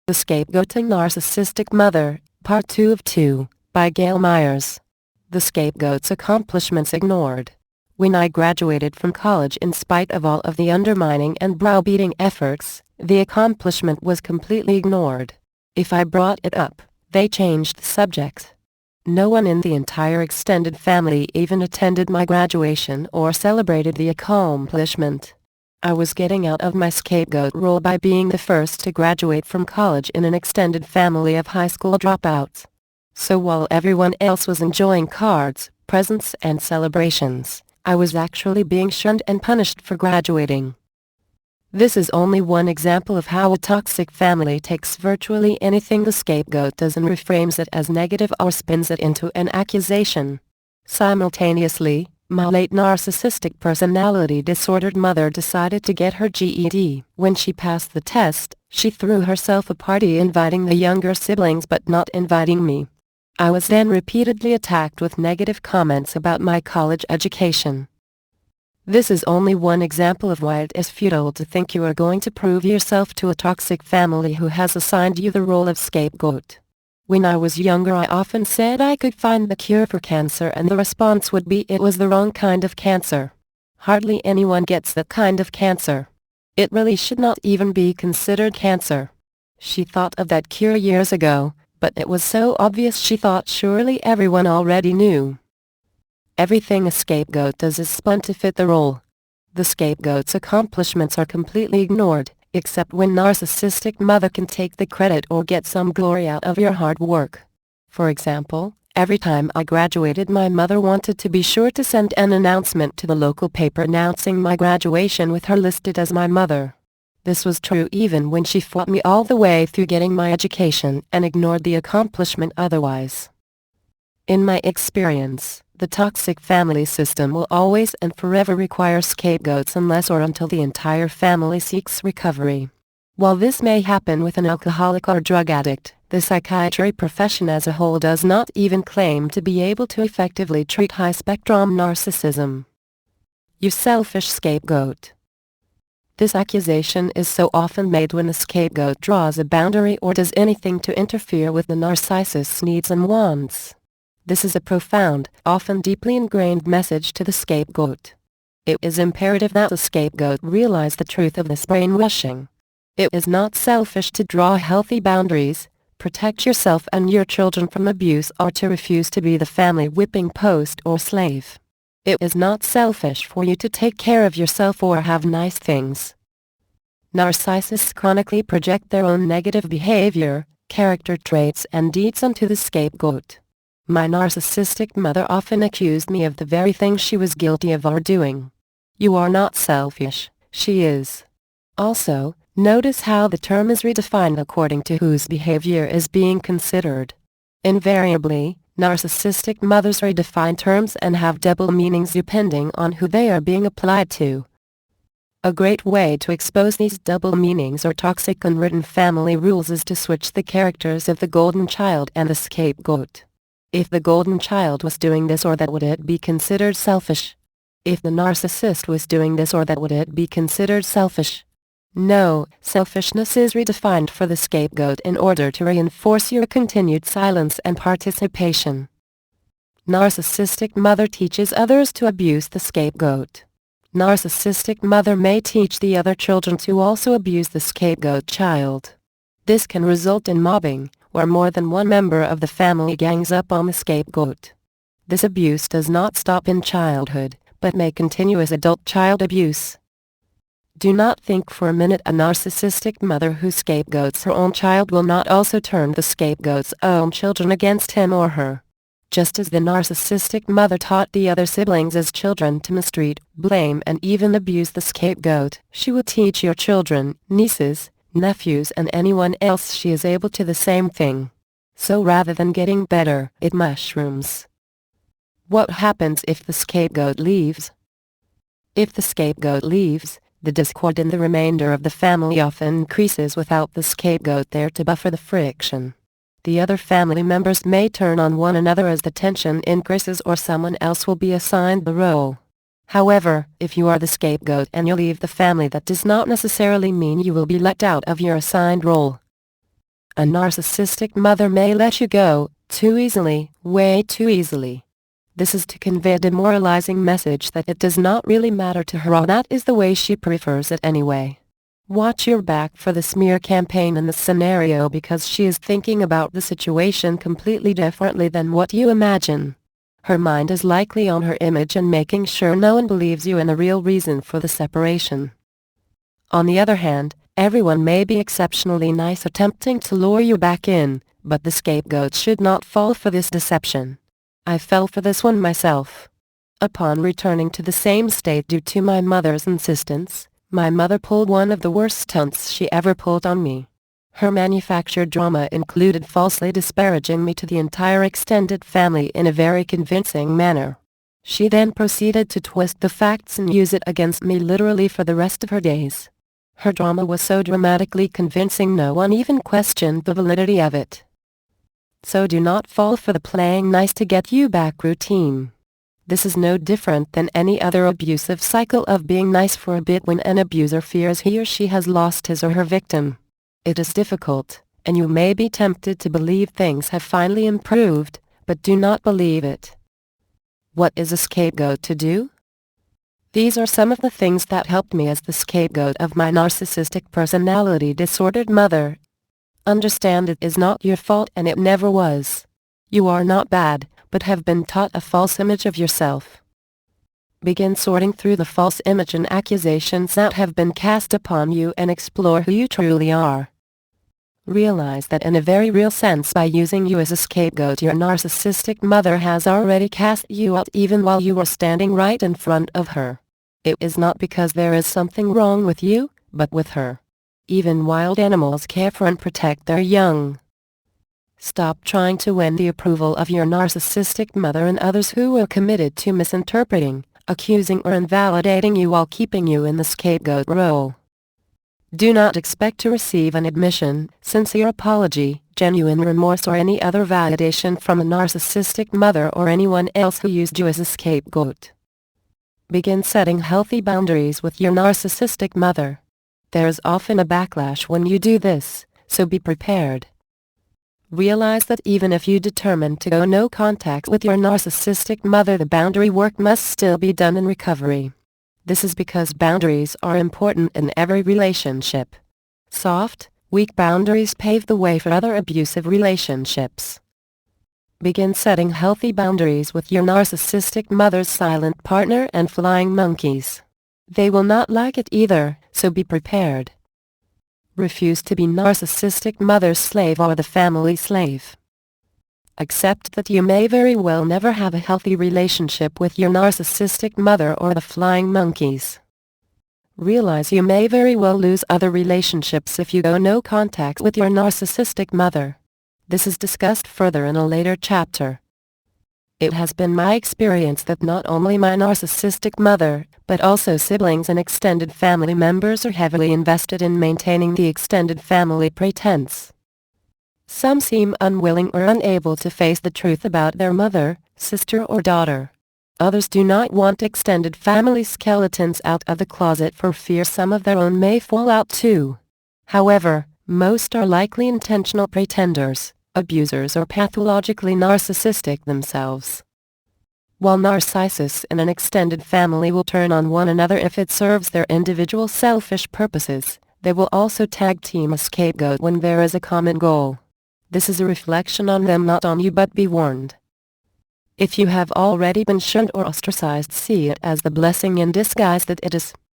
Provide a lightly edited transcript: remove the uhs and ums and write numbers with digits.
The Scapegoating Narcissistic Mother, Part 2 of 2, by Gail Meyers. The scapegoat's accomplishments ignored. When I graduated from college, in spite of all of the undermining and browbeating efforts, the accomplishment was completely ignored. If I brought it up, they changed the subject. No one in the entire extended family even attended my graduation or celebrated the accomplishment. I was getting out of my scapegoat role by being the first to graduate from college in an extended family of high school dropouts. So while everyone else was enjoying cards, presents and celebrations, I was actually being shunned and punished for graduating. This is only one example of how a toxic family takes virtually anything the scapegoat does and reframes it as negative or spins it into an accusation. Simultaneously, my late narcissistic personality disordered mother decided to get her GED. When she passed the test, she threw herself a party inviting the younger siblings but not inviting me. I was then repeatedly attacked with negative comments about my college education. This is only one example of why it is futile to think you are going to prove yourself to a toxic family who has assigned you the role of scapegoat. When I was younger, I often said I could find the cure for cancer, and the response would be it was the wrong kind of cancer. Hardly anyone gets that kind of cancer. It really should not even be considered cancer. She thought of that cure years ago, but it was so obvious she thought surely everyone already knew. Everything a scapegoat does is spun to fit the role. The scapegoat's accomplishments are completely ignored, except when narcissistic mother can take the credit or get some glory out of your hard work. For example, every time I graduated, my mother wanted to be sure to send an announcement to the local paper announcing my graduation with her listed as my mother. This was true even when she fought me all the way through getting my education and ignored the accomplishment otherwise. In my experience, the toxic family system will always and forever require scapegoats unless or until the entire family seeks recovery. While this may happen with an alcoholic or drug addict, the psychiatry profession as a whole does not even claim to be able to effectively treat high-spectrum narcissism. You selfish scapegoat. This accusation is so often made when the scapegoat draws a boundary or does anything to interfere with the narcissist's needs and wants. This is a profound, often deeply ingrained message to the scapegoat. It is imperative that the scapegoat realize the truth of this brainwashing. It is not selfish to draw healthy boundaries, protect yourself and your children from abuse, or to refuse to be the family whipping post or slave. It is not selfish for you to take care of yourself or have nice things. Narcissists chronically project their own negative behavior, character traits and deeds onto the scapegoat. My narcissistic mother often accused me of the very thing she was guilty of or doing. You are not selfish, she is. Also, notice how the term is redefined according to whose behavior is being considered. Invariably, narcissistic mothers redefine terms and have double meanings depending on who they are being applied to. A great way to expose these double meanings or toxic unwritten family rules is to switch the characters of the golden child and the scapegoat. If the golden child was doing this or that, would it be considered selfish? If the narcissist was doing this or that, would it be considered selfish? No, selfishness is redefined for the scapegoat in order to reinforce your continued silence and participation. Narcissistic mother teaches others to abuse the scapegoat. Narcissistic mother may teach the other children to also abuse the scapegoat child. This can result in mobbing, where more than one member of the family gangs up on the scapegoat. This abuse does not stop in childhood, but may continue as adult-child abuse. Do not think for a minute a narcissistic mother who scapegoats her own child will not also turn the scapegoat's own children against him or her. Just as the narcissistic mother taught the other siblings as children to mistreat, blame and even abuse the scapegoat, she will teach your children, nieces, nephews and anyone else she is able to the same thing. So rather than getting better, it mushrooms. What happens if the scapegoat leaves? If the scapegoat leaves, the discord in the remainder of the family often increases without the scapegoat there to buffer the friction. The other family members may turn on one another as the tension increases, or someone else will be assigned the role. However, if you are the scapegoat and you leave the family, that does not necessarily mean you will be let out of your assigned role. A narcissistic mother may let you go, too easily, way too easily. This is to convey a demoralizing message that it does not really matter to her, or that is the way she prefers it anyway. Watch your back for the smear campaign in this scenario, because she is thinking about the situation completely differently than what you imagine. Her mind is likely on her image and making sure no one believes you and the real reason for the separation. On the other hand, everyone may be exceptionally nice, attempting to lure you back in, but the scapegoat should not fall for this deception. I fell for this one myself. Upon returning to the same state due to my mother's insistence, my mother pulled one of the worst stunts she ever pulled on me. Her manufactured drama included falsely disparaging me to the entire extended family in a very convincing manner. She then proceeded to twist the facts and use it against me literally for the rest of her days. Her drama was so dramatically convincing no one even questioned the validity of it. So do not fall for the playing nice to get you back routine. This is no different than any other abusive cycle of being nice for a bit when an abuser fears he or she has lost his or her victim. It is difficult, and you may be tempted to believe things have finally improved, but do not believe it. What is a scapegoat to do? These are some of the things that helped me as the scapegoat of my narcissistic personality disordered mother. Understand, it is not your fault, and it never was. You are not bad, but have been taught a false image of yourself. Begin sorting through the false image and accusations that have been cast upon you and explore who you truly are. Realize that in a very real sense, by using you as a scapegoat, your narcissistic mother has already cast you out even while you are standing right in front of her. It is not because there is something wrong with you, but with her. Even wild animals care for and protect their young. Stop trying to win the approval of your narcissistic mother and others who are committed to misinterpreting, accusing or invalidating you while keeping you in the scapegoat role. Do not expect to receive an admission, sincere apology, genuine remorse, or any other validation from a narcissistic mother or anyone else who used you as a scapegoat. Begin setting healthy boundaries with your narcissistic mother. There is often a backlash when you do this, so be prepared. Realize that even if you determine to go no contact with your narcissistic mother, the boundary work must still be done in recovery. This is because boundaries are important in every relationship. Soft, weak boundaries pave the way for other abusive relationships. Begin setting healthy boundaries with your narcissistic mother's silent partner and flying monkeys. They will not like it either, so be prepared. Refuse to be narcissistic mother's slave or the family slave. Accept that you may very well never have a healthy relationship with your narcissistic mother or the flying monkeys. Realize you may very well lose other relationships if you go no contact with your narcissistic mother. This is discussed further in a later chapter. It has been my experience that not only my narcissistic mother, but also siblings and extended family members are heavily invested in maintaining the extended family pretense. Some seem unwilling or unable to face the truth about their mother, sister, or daughter. Others do not want extended family skeletons out of the closet for fear some of their own may fall out too. However, most are likely intentional pretenders, abusers, or pathologically narcissistic themselves. While narcissists in an extended family will turn on one another if it serves their individual selfish purposes, they will also tag team a scapegoat when there is a common goal. This is a reflection on them, not on you, but be warned. If you have already been shunned or ostracized, see it as the blessing in disguise that it is.